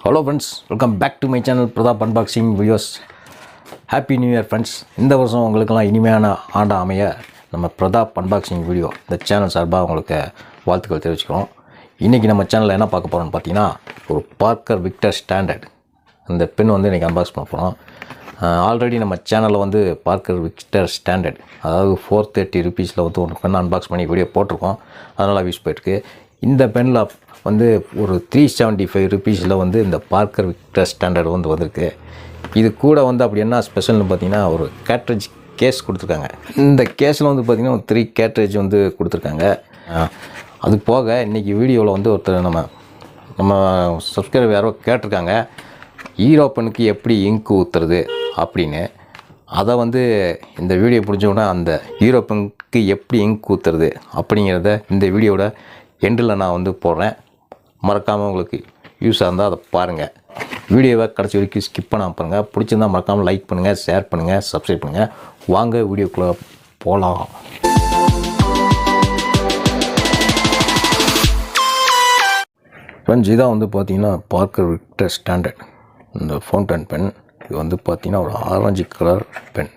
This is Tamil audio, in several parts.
Hello friends, welcome back to my channel Pratap unboxing videos. Happy new year friends. இந்த வருஷம் உங்களுக்கெல்லாம் இனிமையான ஆண்டு அமைய நம்ம பிரதாப் அன்பாக்சிங் வீடியோ இந்த சேனல் சார்பாக உங்களுக்கு வாழ்த்துக்கள் தெரிவிச்சுக்கிறோம். இன்றைக்கி நம்ம சேனலில் என்ன பார்க்க போகிறோம்னு பார்த்தீங்கன்னா, ஒரு பார்க்கர் விக்டர் ஸ்டாண்டர்ட் இந்த பென் வந்து இன்றைக்கி அன்பாக்ஸ் பண்ண போகிறோம். ஆல்ரெடி நம்ம சேனலில் வந்து பார்க்கர் விக்டர் ஸ்டாண்டர்ட் அதாவது 430 ருபீஸில் வந்து ஒரு பென் அன்பாக்ஸ் பண்ணி வீடியோ போட்டிருக்கோம். அதனால் யூஸ் போயிருக்கு. இந்த பெனில் வந்து ஒரு 375 ருபீஸில் வந்து இந்த பார்க்கர் விக்டர் ஸ்டாண்டர்ட் வந்து வந்திருக்கு. இது கூட வந்து அப்படி என்ன ஸ்பெஷல்னு பார்த்தீங்கன்னா, ஒரு கேட்ரேஜ் கேஸ் கொடுத்துருக்காங்க. இந்த கேஸில் வந்து பார்த்திங்கன்னா ஒரு 3 கேட்ரேஜ் வந்து கொடுத்துருக்காங்க. அது போக இன்றைக்கி வீடியோவில் வந்து ஒருத்தர் நம்ம சப்ஸ்கிரைபர் யாரோ கேட்டிருக்காங்க, ஹீரோ பெனுக்கு எப்படி இங்கு ஊற்றுறது அப்படின்னு. அதை வந்து இந்த வீடியோ பிடிச்சோன்னா அந்த ஹீரோ பெனுக்கு எப்படி இங்கு ஊற்றுறது அப்படிங்கிறத இந்த வீடியோட எண்டில் நான் வந்து போடுறேன். மறக்காமல் உங்களுக்கு யூஸாக இருந்தால் அதை பாருங்கள். வீடியோவை கடைசி வரைக்கும் ஸ்கிப் பண்ணாமல் பாருங்கள். பிடிச்சிருந்தால் மறக்காமல் லைக் பண்ணுங்கள், ஷேர் பண்ணுங்கள், சப்ஸ்கிரைப் பண்ணுங்கள். வாங்க வீடியோக்குள்ளே போகலாம். ஃப்ரெண்ட்ஸ், இதான் வந்து பார்த்திங்கன்னா பார்க்கர் விக்டர் ஸ்டாண்டர்ட் இந்த ஃபவுண்டன் பென். இது வந்து பார்த்திங்கன்னா ஒரு ஆரஞ்சு கலர் பென்.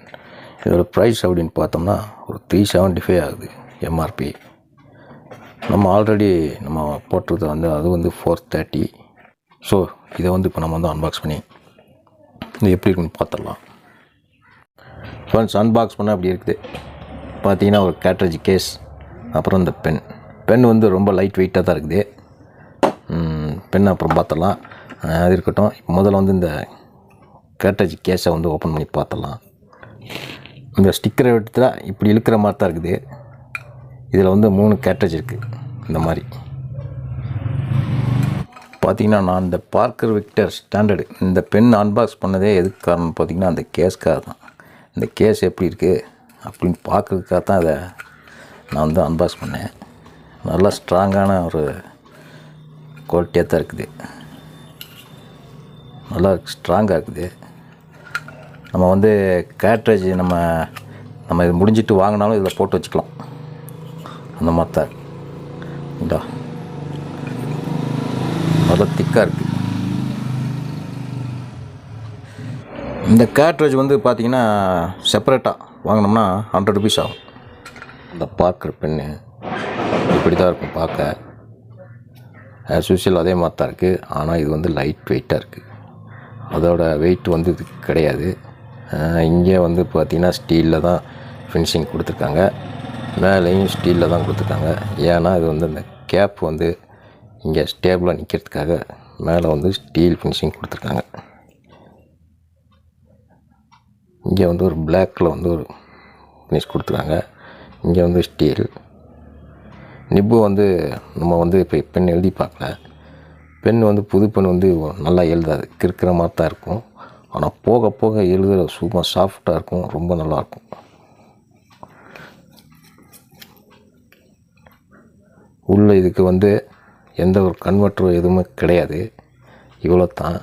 இதோட ப்ரைஸ் அப்படின்னு பார்த்தோம்னா ஒரு 375 ஆகுது எம்ஆர்பி. நம்ம ஆல்ரெடி நம்ம போட்டது வந்து அது வந்து 430. ஸோ இதை வந்து இப்போ நம்ம வந்து அன்பாக்ஸ் பண்ணி இது எப்படி இருக்குன்னு பார்த்துடலாம். ஃப்ரெண்ட்ஸ், அன்பாக்ஸ் பண்ணால் அப்படி இருக்குது. பார்த்தீங்கன்னா ஒரு கேட்ரேஜ் கேஸ், அப்புறம் இந்த பென் வந்து ரொம்ப லைட் வெயிட்டாக தான் இருக்குது. பென் அப்புறம் பார்த்துடலாம். அது இருக்கட்டும். முதல்ல வந்து இந்த கேட்ரேஜ் கேஸை வந்து ஓப்பன் பண்ணி பார்த்துடலாம். இந்த ஸ்டிக்கரை எடுத்துகிட்டா இப்படி இழுக்கிற மாதிரி தான் இருக்குது. இதில் வந்து 3 கேட்ரேஜ் இருக்குது. இந்த மாதிரி பார்த்திங்கன்னா, நான் இந்த பார்க்கர் விக்டர் ஸ்டாண்டர்டு இந்த பென் அன்பாக்ஸ் பண்ணதே எதுக்கு காரணம் பார்த்திங்கன்னா, அந்த கேஸ்க்காக தான். இந்த கேஸ் எப்படி இருக்குது அப்படின்னு பார்க்குறதுக்காக தான் அதை நான் வந்து அன்பாக்ஸ் பண்ணேன். நல்லா ஸ்ட்ராங்கான ஒரு குவாலிட்டியாக தான் இருக்குது. நல்லா ஸ்ட்ராங்காக இருக்குது. நம்ம வந்து கேட்ரேஜ் நம்ம இது முடிஞ்சிட்டு வாங்கினாலும் இதில் போட்டு வச்சுக்கலாம். அந்த மாதிரி தான் இந்தா நல்லா திக்காக இருக்குது. இந்த கேட்ரேஜ் வந்து பார்த்திங்கன்னா செப்பரேட்டாக வாங்கினோம்னா 100 ருபீஸ் ஆகும். இந்த பார்க்கர் பென்னு இப்படி தான் இருக்கும் பார்க்க. ஆஸ் யூஷுவல் அதே மாதிரி தான் இருக்குது. ஆனால் இது வந்து லைட் வெயிட்டாக இருக்குது. அதோட வெயிட் வந்து இது கிடையாது. இங்கே வந்து பார்த்திங்கன்னா ஸ்டீலில் தான் ஃபினிஷிங் கொடுத்துருக்காங்க. மேலேயும் ஸ்டீலில் தான் கொடுத்துருக்காங்க. ஏன்னா இது வந்து இந்த கேப் வந்து இங்கே ஸ்டேபிளாக நிற்கிறதுக்காக மேலே வந்து ஸ்டீல் ஃபினிஷிங் கொடுத்துருக்காங்க. இங்கே வந்து ஒரு பிளாக்கில் வந்து ஒரு ஃபினிஷ் கொடுத்துருக்காங்க. இங்கே வந்து ஸ்டீல் நிப்பு வந்து நம்ம வந்து இப்போ பென் எழுதி பார்க்கல. பென் வந்து புது பென் வந்து நல்லா எழுதாது, கிறுக்கிற மாதிரி தான் இருக்கும். ஆனால் போக போக எழுதுகிற சும்மா சாஃப்டாக இருக்கும், ரொம்ப நல்லாயிருக்கும். உள்ளே இதுக்கு வந்து எந்த ஒரு கன்வெர்ட்டரோ எதுவுமே கிடையாது. இவ்வளோ தான்.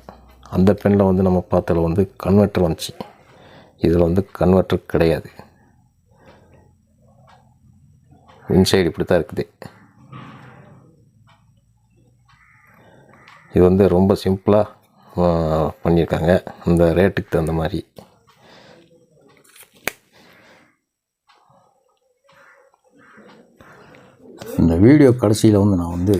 அந்த பெனில் வந்து நம்ம பார்த்ததில் வந்து கன்வெர்ட்டர் வந்துச்சு. இதில் வந்து கன்வெர்ட்டர் கிடையாது. இன்சைடு இப்படி தான் இருக்குது. இது வந்து ரொம்ப சிம்பிளாக பண்ணியிருக்காங்க அந்த ரேட்டுக்கு தகுந்த மாதிரி. இந்த வீடியோ கடைசியில் வந்து நான் வந்து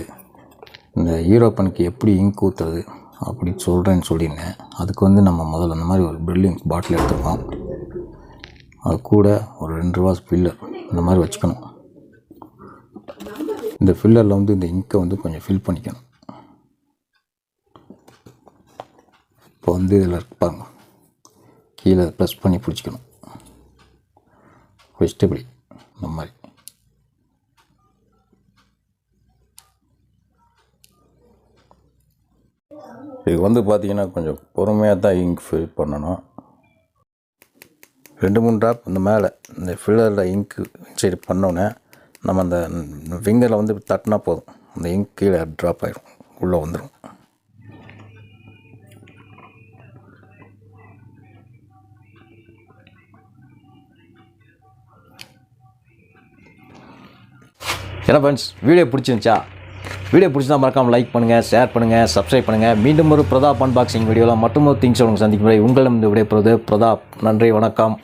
இந்த ஹீரோ பெனுக்கு எப்படி இங்க் ஊற்றுறது அப்படின்னு சொல்லியிருந்தேன். அதுக்கு வந்து நம்ம முதல்ல அந்த மாதிரி ஒரு பில்லிங் பாட்டில் எடுத்துக்கலாம். அது கூட ஒரு 2 ரூபா ஃபில்லர் இந்த மாதிரி வச்சுக்கணும். இந்த ஃபில்லரில் வந்து இந்த இங்கை வந்து கொஞ்சம் ஃபில் பண்ணிக்கணும். இப்போ வந்து இதில் இருப்பாங்க, கீழே ப்ரெஸ் பண்ணி பிடிச்சிக்கணும். இப்படி இந்த மாதிரி. இது வந்து பார்த்திங்கன்னா கொஞ்சம் பொறுமையாக தான் இங்க் ஃபில் பண்ணணும். 2-3 ட்ராப் இந்த மேலே இந்த ஃபில்லரில் இங்க்கு சரி பண்ணோன்னே நம்ம அந்த ஃபிங்கரில் வந்து தட்டினா போதும், அந்த இங்க் கீழே ட்ராப் ஆகிடும், உள்ளே வந்துடும். ஏன்னா ஃப்ரெண்ட்ஸ், வீடியோ பிடிச்சிருந்துச்சா வீடியோ பிடிச்சா மறக்காமல் லைக் பண்ணுங்கள், ஷேர் பண்ணுங்கள், சப்ஸ்கிரைப் பண்ணுங்கள். மீண்டும் ஒரு பிரதாப் அன்பாக்சிங் வீடியோவில் மற்றும் ஒரு திங்ஸ் உங்களுக்கு சந்திக்கும் வரை உங்களிடம் இந்த விடைபெறுவது பிரதாப். நன்றி, வணக்கம்.